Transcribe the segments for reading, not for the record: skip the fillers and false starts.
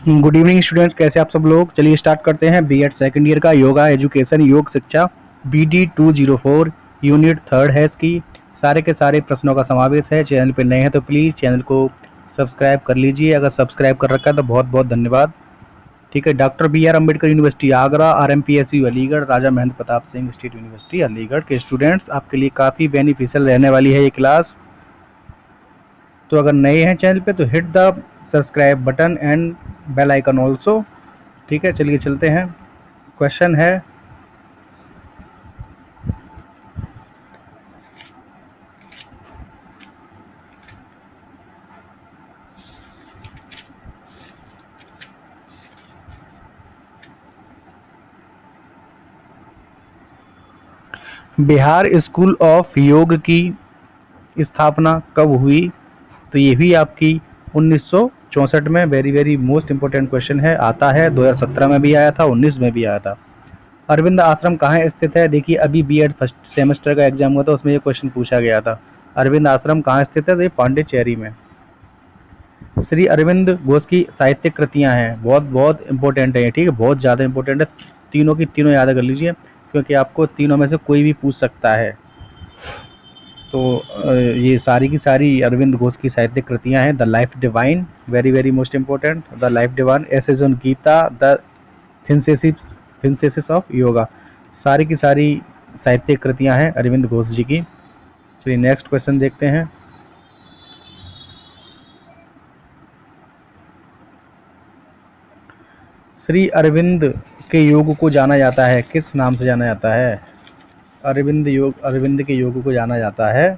Good evening students, कैसे आप सब लोग। चलिए स्टार्ट करते हैं बीएड सेकंड ईयर का योगा एजुकेशन योग शिक्षा BD 204 यूनिट थर्ड है इसकी। सारे के सारे प्रश्नों का समावेश है। चैनल पर नए हैं तो प्लीज़ चैनल को सब्सक्राइब कर लीजिए। अगर सब्सक्राइब कर रखा है तो बहुत बहुत धन्यवाद। ठीक है। Doctor BR Ambedkar university Agra, RMPSU Aligarh, Raja Mahendra Pratap Singh state university Aligarh के स्टूडेंट्स आपके लिए काफ़ी बेनिफिशियल रहने वाली है ये क्लास। तो अगर नए हैं चैनल पे तो hit the subscribe button and bell icon also. ठीक है, चलिए चलते हैं। क्वेश्चन है, बिहार स्कूल ऑफ योग की स्थापना कब हुई। तो ये भी आपकी 1964 में। Very very most important question है, आता है 2017 में भी आया था, 19 में भी आया था। अरविंद आश्रम कहाँ स्थित है। देखिए अभी बीएड फर्स्ट सेमेस्टर का एग्जाम हुआ था, उसमें ये क्वेश्चन पूछा गया था। अरविंद आश्रम कहाँ स्थित है, तो ये पांडिचेरी में। श्री अरविंद घोष की साहित्यिक कृतियां हैं, बहुत बहुत इंपॉर्टेंट है, ठीक है, बहुत ज़्यादा इंपॉर्टेंट है। तीनों की तीनों याद कर लीजिए, क्योंकि आपको तीनों में से कोई भी पूछ सकता है। तो ये सारी की सारी अरविंद घोष की साहित्यिक कृतियां हैं। The life divine, very very most important, the life divine, essays on Gita, the synthesis of yoga, सारी की सारी साहित्यिक कृतियां हैं अरविंद घोष जी की। चलिए नेक्स्ट क्वेश्चन देखते हैं। श्री अरविंद के योग को जाना जाता है, किस नाम से जाना जाता है। अरविंद के योग को जाना जाता है,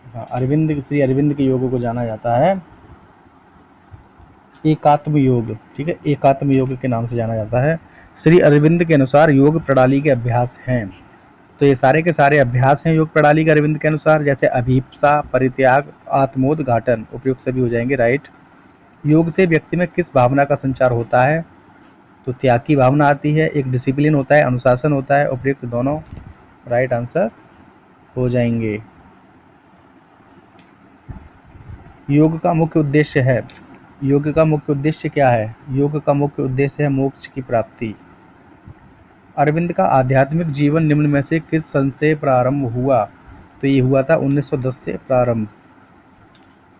हाँ, श्री अरविंद के योग को जाना जाता है एकात्म योग। ठीक है, एकात्म योग के नाम से जाना जाता है। श्री अरविंद के अनुसार योग प्रणाली के अभ्यास हैं। तो ये सारे के सारे अभ्यास हैं योग प्रणाली के अरविंद के अनुसार, जैसे अभीप्सा, परित्याग, आत्मोद्घाटन, उपयुक्त सभी हो जाएंगे राइट। योग से व्यक्ति में किस भावना का संचार होता है। तो त्याग की भावना आती है। एक डिसिप्लिन होता है, अनुशासन होता है, उपयुक्त दोनों राइट आंसर हो जाएंगे। योग का मुख्य उद्देश्य है, योग का मुख्य उद्देश्य क्या है। योग का मुख्य उद्देश्य है मोक्ष की प्राप्ति। अरविंद का आध्यात्मिक जीवन निम्न में से किस सन से प्रारंभ हुआ। तो ये हुआ था 1910 से प्रारंभ।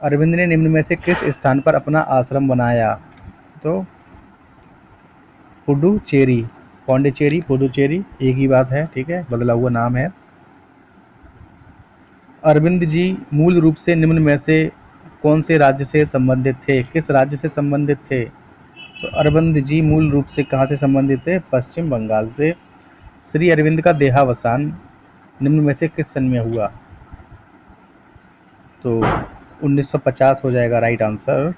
अरविंद ने निम्न में से किस स्थान पर अपना आश्रम बनाया। तो पुडुचेरी, पौंडीचेरी, पुडुचेरी एक ही बात है, ठीक है, बदला हुआ नाम है। अरविंद जी मूल रूप से निम्न में से कौन से राज्य से संबंधित थे, किस राज्य से संबंधित थे। तो अरविंद जी मूल रूप से कहाँ से संबंधित थे, पश्चिम बंगाल से। श्री अरविंद का देहावसान निम्न में से किस सन में हुआ। तो 1950 हो जाएगा राइट आंसर।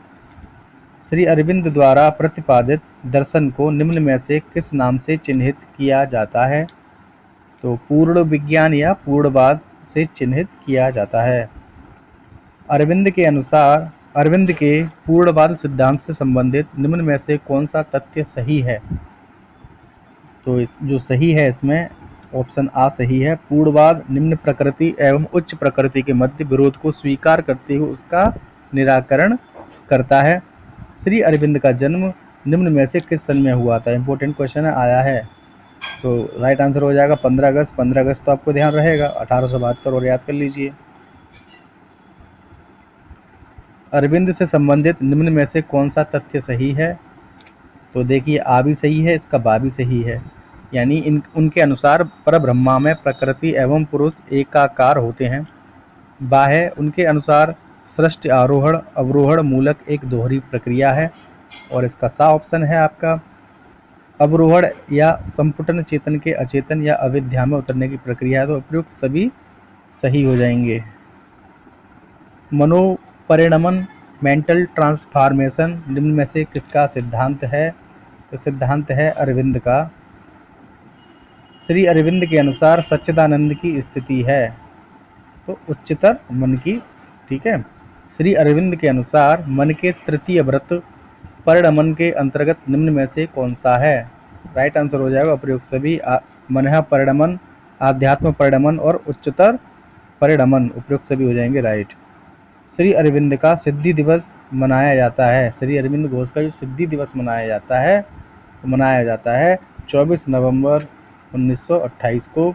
श्री अरविंद द्वारा प्रतिपादित दर्शन को निम्न में से किस नाम से चिन्हित किया जाता है। तो पूर्ण विज्ञान या पूर्णवाद से चिन्हित किया जाता है। अरविंद के पूर्णवाद सिद्धांत से संबंधित निम्न में से कौन सा तथ्य सही है। तो जो सही है इसमें ऑप्शन आ सही है। पूर्णवाद निम्न प्रकृति एवं उच्च प्रकृति के मध्य विरोध को स्वीकार करते हुए उसका निराकरण करता है। श्री अरविंद का जन्म निम्न में से किस सन में हुआ था। इंपॉर्टेंट क्वेश्चन आया है। तो राइट आंसर हो जाएगा 15 अगस्त। 15 अगस्त तो आपको ध्यान रहेगा 1872, और याद कर लीजिए। अरविंद से संबंधित निम्न में से कौन सा तथ्य सही है। तो देखिए आ भी सही है, इसका बा भी सही है। यानी उनके अनुसार परब्रह्मा में प्रकृति एवं पुरुष एकाकार होते हैं। बा है उनके अनुसार सृष्टि आरोहण अवरोहण मूलक एक दोहरी प्रक्रिया है। और इसका सा ऑप्शन है आपका अवरोहण या संपुटन चेतन के अचेतन या अविद्या में उतरने की प्रक्रिया है। तो उपयुक्त सभी सही हो जाएंगे। मनोपरिणमन, मेंटल ट्रांसफॉर्मेशन निम्न में से किसका सिद्धांत है। तो सिद्धांत है अरविंद का। श्री अरविंद के अनुसार सच्चिदानंद की स्थिति है, तो उच्चतर मन की। ठीक है। श्री अरविंद के अनुसार मन के तृतीय व्रत परिणमन के अंतर्गत निम्न में से कौन सा है। राइट आंसर हो जाएगा उपयुक्त सभी। मनः परिणमन, आध्यात्म परिणमन और उच्चतर परिणमन, उपयुक्त सभी हो जाएंगे राइट। श्री अरविंद का सिद्धि दिवस मनाया जाता है? श्री अरविंद घोष का जो सिद्धि दिवस मनाया जाता है, मनाया जाता है 24 नवंबर 1928 को।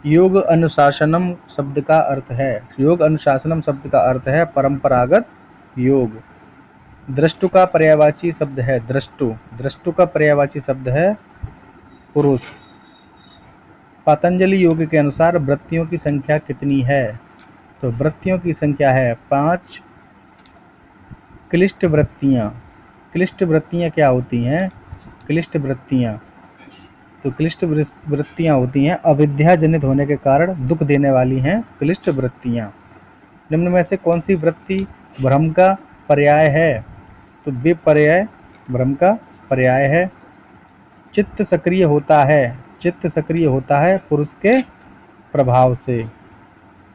योग अनुशासनम शब्द का अर्थ है, योग अनुशासनम शब्द का अर्थ है परंपरागत योग। द्रष्टु का पर्यायवाची शब्द है द्रष्टु, द्रष्टु का पर्यायवाची शब्द है पुरुष। पतंजलि योग के अनुसार वृत्तियों की संख्या कितनी है? तो वृत्तियों की संख्या है 5। क्लिष्ट वृत्तियां, क्लिष्ट वृत्तियां क्या होती हैं? क्लिष्ट वृत्तियां, तो क्लिष्ट वृत्तियां होती हैं अविद्या जनित होने के कारण दुख देने वाली हैं क्लिष्ट वृत्तियां। निम्न में से कौन सी वृत्ति भ्रम का पर्याय है? तो विपर्यय भ्रम का पर्याय है। चित्त सक्रिय होता है, चित्त सक्रिय होता है पुरुष के प्रभाव से।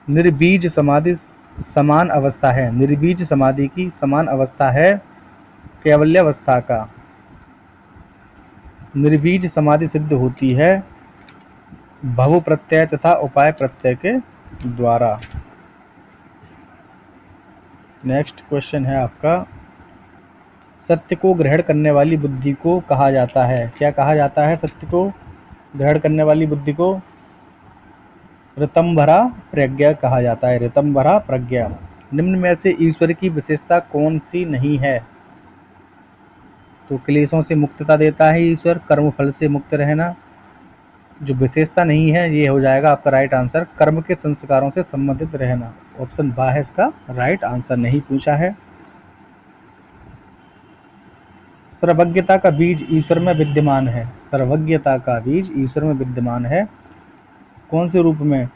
निर्बीज समाधि समान अवस्था है, निर्बीज समाधि की समान अवस्था है कैवल्यावस्था का। निर्बीज समाधि सिद्ध होती है भव प्रत्यय तथा उपाय प्रत्यय के द्वारा। नेक्स्ट क्वेश्चन है आपका, सत्य को ग्रहण करने वाली बुद्धि को कहा जाता है? क्या कहा जाता है सत्य को ग्रहण करने वाली बुद्धि को? ऋतंभरा प्रज्ञा कहा जाता है, ऋतंभरा प्रज्ञा। निम्न में से ईश्वर की विशेषता कौन सी नहीं है? तो क्लेशों से मुक्तता देता है ईश्वर, कर्म फल से मुक्त रहना। जो विशेषता नहीं है ये हो जाएगा आपका राइट आंसर, कर्म के संस्कारों से संबंधित रहना। ऑप्शन बा है इसका राइट आंसर, नहीं पूछा है। सर्वज्ञता का बीज ईश्वर में विद्यमान है, सर्वज्ञता का बीज ईश्वर में विद्यमान है। कौन से रूप में?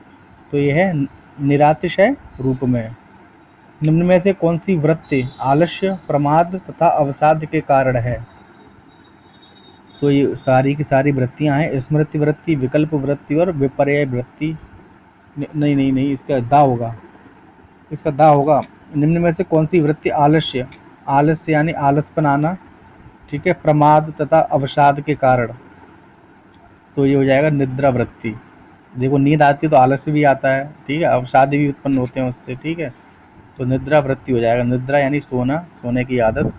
तो यह है निरातिशय रूप में। निम्न में से कौन सी वृत्ति आलस्य, प्रमाद तथा अवसाद के कारण है? तो ये सारी की सारी वृत्तियां हैं स्मृति वृत्ति, विकल्प वृत्ति और विपर्यय वृत्ति। नहीं नहीं नहीं, इसका दा होगा, इसका दा होगा। निम्न में से कौन सी वृत्ति आलस्य, आलस्य यानी आलसपन आना, ठीक है, प्रमाद तथा अवसाद के कारण, तो ये हो जाएगा निद्रा वृत्ति। देखो नींद आती है तो आलस्य भी आता है, ठीक है, अवसाद भी उत्पन्न होते हैं उससे, ठीक है, तो निद्रा वृत्ति हो जाएगा। निद्रा यानी सोना, सोने की आदत।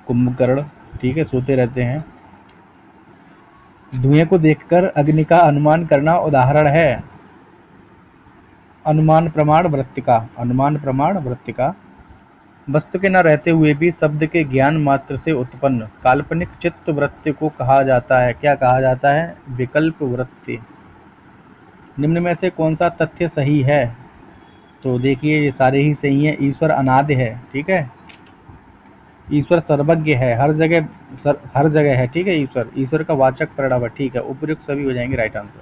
कुंभकर्ण, ठीक है, सोते रहते हैं। धुएं को देखकर अग्नि का अनुमान करना उदाहरण है अनुमान प्रमाण वृत्तिका, अनुमान प्रमाण वृत्तिका। वस्तु के न रहते हुए भी शब्द के ज्ञान मात्र से उत्पन्न काल्पनिक चित्त वृत्ति को कहा जाता है? क्या कहा जाता है? विकल्प वृत्ति। निम्न में से कौन सा तथ्य सही है? तो देखिए ये सारे ही सही हैं। ईश्वर अनादि है, ठीक है, ईश्वर सर्वज्ञ है, हर जगह है, ठीक है, ईश्वर का वाचक परिणाम है, ठीक है, उपयुक्त सभी हो जाएंगे राइट आंसर।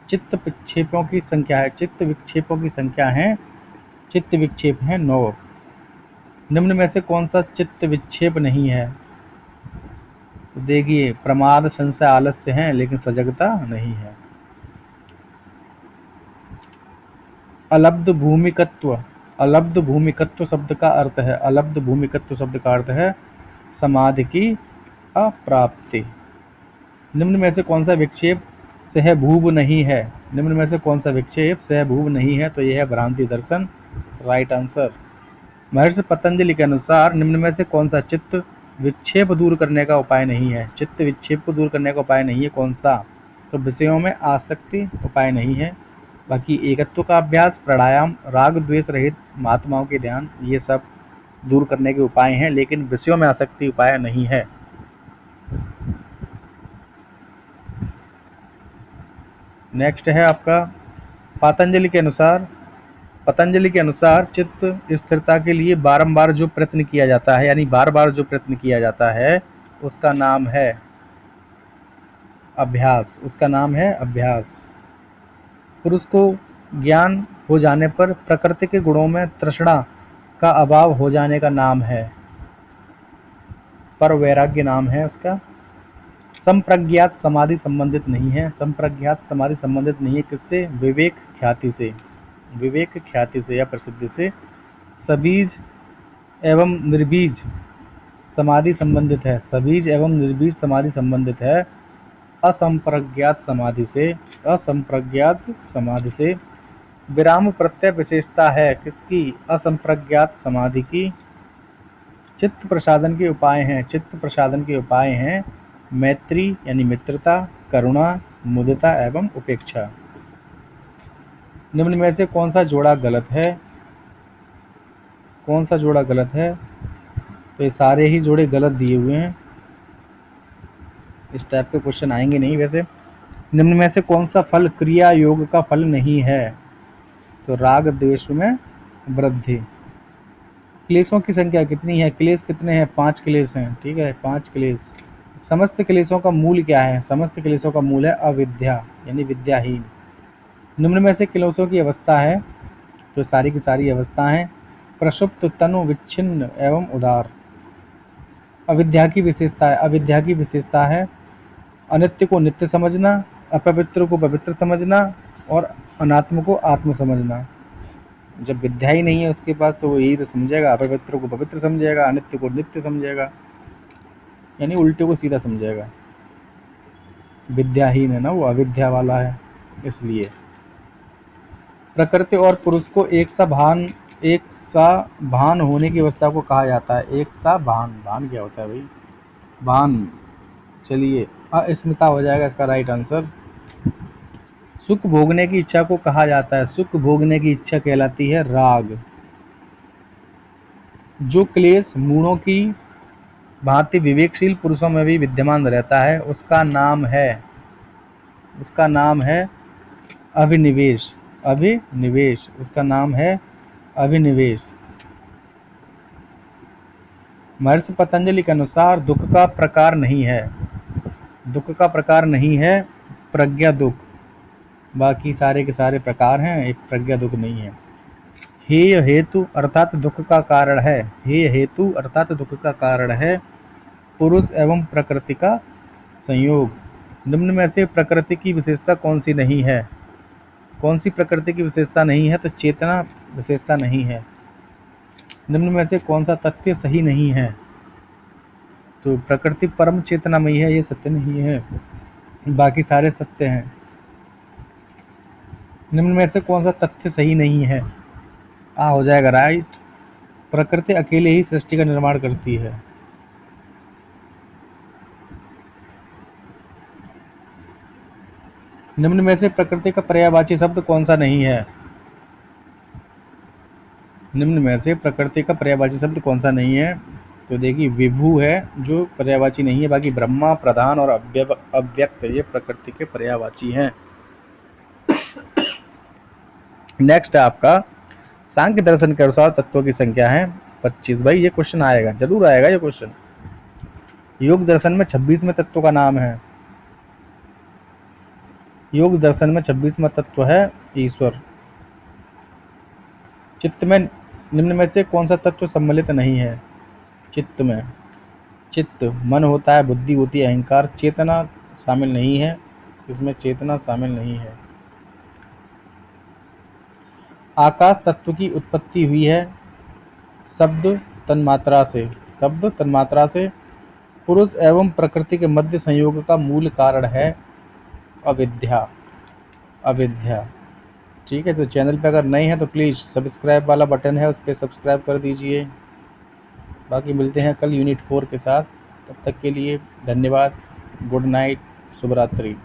चित्त विक्षेपों की संख्या है, चित्त विक्षेपों की संख्या है, चित्त विक्षेप है 9। निम्न में से कौन सा चित्त विक्षेप नहीं है? तो देखिए प्रमाद, संशय, आलस्य हैं लेकिन सजगता नहीं है। अलब्ध भूमिकत्व, अलब्ध भूमिकत्व शब्द का अर्थ है, अलब्ध भूमिकत्व शब्द का अर्थ है समाधि की अप्राप्ति। निम्न में से कौन सा विक्षेप सहभूव नहीं है? निम्न में से कौन सा विक्षेप सहभूव नहीं है? तो यह है भ्रांति दर्शन, राइट आंसर। महर्षि पतंजलि के अनुसार निम्न में से कौन सा चित्त विक्षेप दूर करने का उपाय नहीं है? चित्त विक्षेप को दूर करने का उपाय नहीं है, कौन सा? तो विषयों में आसक्ति उपाय नहीं है। बाकी एकत्व का अभ्यास, प्राणायाम, राग द्वेष रहित महात्माओं के ध्यान, ये सब दूर करने के उपाय हैं, लेकिन विषयों में आसक्ति उपाय नहीं है। नेक्स्ट है आपका पतंजलि के अनुसार चित्त स्थिरता के लिए बारंबार जो प्रयत्न किया जाता है, यानी बार बार जो प्रयत्न किया जाता है उसका नाम है अभ्यास, उसका नाम है अभ्यास। पुरुष को ज्ञान हो जाने पर प्रकृति के गुणों में तृष्णा का अभाव हो जाने का नाम है पर वैराग्य, नाम है उसका। संप्रज्ञात समाधि संबंधित नहीं है, संप्रज्ञात समाधि संबंधित नहीं है किससे? विवेक ख्याति से, विवेक ख्याति से या प्रसिद्धि से। सबीज एवं निर्बीज समाधि संबंधित है, सबीज एवं निर्बीज समाधि संबंधित है असंप्रज्ञात समाधि से, असंप्रज्ञात समाधि से। विराम प्रत्यय विशेषता है किसकी? असंप्रज्ञात समाधि की। चित्त प्रसादन के उपाय हैं, चित्त प्रसादन के उपाय हैं मैत्री यानी मित्रता, करुणा, मुदिता एवं उपेक्षा। निम्न में से कौन सा जोड़ा गलत है? कौन सा जोड़ा गलत है? तो ये सारे ही जोड़े गलत दिए हुए हैं, इस टाइप के क्वेश्चन आएंगे नहीं वैसे। निम्न में से कौन सा फल क्रिया योग का फल नहीं है? तो राग द्वेष में वृद्धि। क्लेशों की संख्या कितनी है? क्लेश कितने हैं? 5 क्लेश हैं, ठीक है, 5 क्लेश। समस्त क्लेशों का मूल क्या है? समस्त क्लेशों का मूल है अविद्या यानी विद्याहीन। निम्न में से क्लेशों की अवस्था है, तो सारी की सारी अवस्था है प्रसुप्त, तनु, विच्छिन्न एवं उदार। अविद्या की विशेषता है, अविद्या की विशेषता है अनित्य को नित्य समझना, अपवित्र को पवित्र समझना और अनात्म को आत्म समझना। जब विद्या ही नहीं है उसके पास तो वो यही तो समझेगा, अपवित्र को पवित्र समझेगा, अनित्य को नित्य समझेगा, यानी उल्टे को सीधा समझेगा। विद्याहीन है ना वो, अविद्या वाला है इसलिए। प्रकृति और पुरुष को एक सा भान होने की अवस्था को कहा जाता है। एक सा भान, भान क्या होता है भाई? भान, चलिए अस्मिता हो जाएगा इसका राइट आंसर। सुख भोगने की इच्छा को कहा जाता है, सुख भोगने की इच्छा कहलाती है राग। जो क्लेश मूढ़ों की भांति विवेकशील पुरुषों में भी विद्यमान रहता है उसका नाम है अभिनिवेश। अभिनिवेश, उसका नाम है अभिनिवेश। महर्षि पतंजलि के अनुसार दुख का प्रकार नहीं है, दुख का प्रकार नहीं है प्रज्ञा दुख, बाकी सारे के सारे प्रकार हैं, एक प्रज्ञा दुख नहीं है। हेय हेतु अर्थात दुख का कारण है, हेय हेतु अर्थात दुख का कारण है पुरुष एवं प्रकृति का संयोग। निम्न में से प्रकृति की विशेषता कौन सी नहीं है? कौन सी प्रकृति की विशेषता नहीं है? तो चेतना विशेषता नहीं है। निम्न में से कौन सा तथ्य सही नहीं है? तो प्रकृति परम चेतनामयी है, ये सत्य नहीं है, बाकी सारे सत्य हैं। निम्न में से कौन सा तथ्य सही नहीं है? आ हो जाएगा राइट, प्रकृति अकेले ही सृष्टि का निर्माण करती है। निम्न में से प्रकृति का पर्यायवाची शब्द कौन सा नहीं है? निम्न में से प्रकृति का पर्यायवाची शब्द कौन सा नहीं है? तो देखिए विभु है जो पर्यायवाची नहीं है, बाकी ब्रह्मा, प्रधान और अव्यक्त ये प्रकृति के पर्यायवाची हैं। नेक्स्ट है आपका सांख्य दर्शन के अनुसार तत्वों की संख्या है 25। भाई ये क्वेश्चन आएगा, जरूर आएगा ये क्वेश्चन। योग दर्शन में 26वें तत्व का नाम है, योग दर्शन में 26वां तत्व है ईश्वर। चित्त में निम्न में से कौन सा तत्व सम्मिलित नहीं है? चित्त में, चित्त मन होता है, बुद्धि होती है, अहंकार, चेतना शामिल नहीं है, इसमें चेतना शामिल नहीं है। आकाश तत्व की उत्पत्ति हुई है शब्द तन्मात्रा से, शब्द तन्मात्रा से। पुरुष एवं प्रकृति के मध्य संयोग का मूल कारण है अविद्या, अविद्या। ठीक है, तो चैनल पे अगर नए हैं तो प्लीज़ सब्सक्राइब वाला बटन है उस पर सब्सक्राइब कर दीजिए। बाकी मिलते हैं कल यूनिट 4 के साथ, तब तक के लिए धन्यवाद, गुड नाइट, शुभ रात्रि।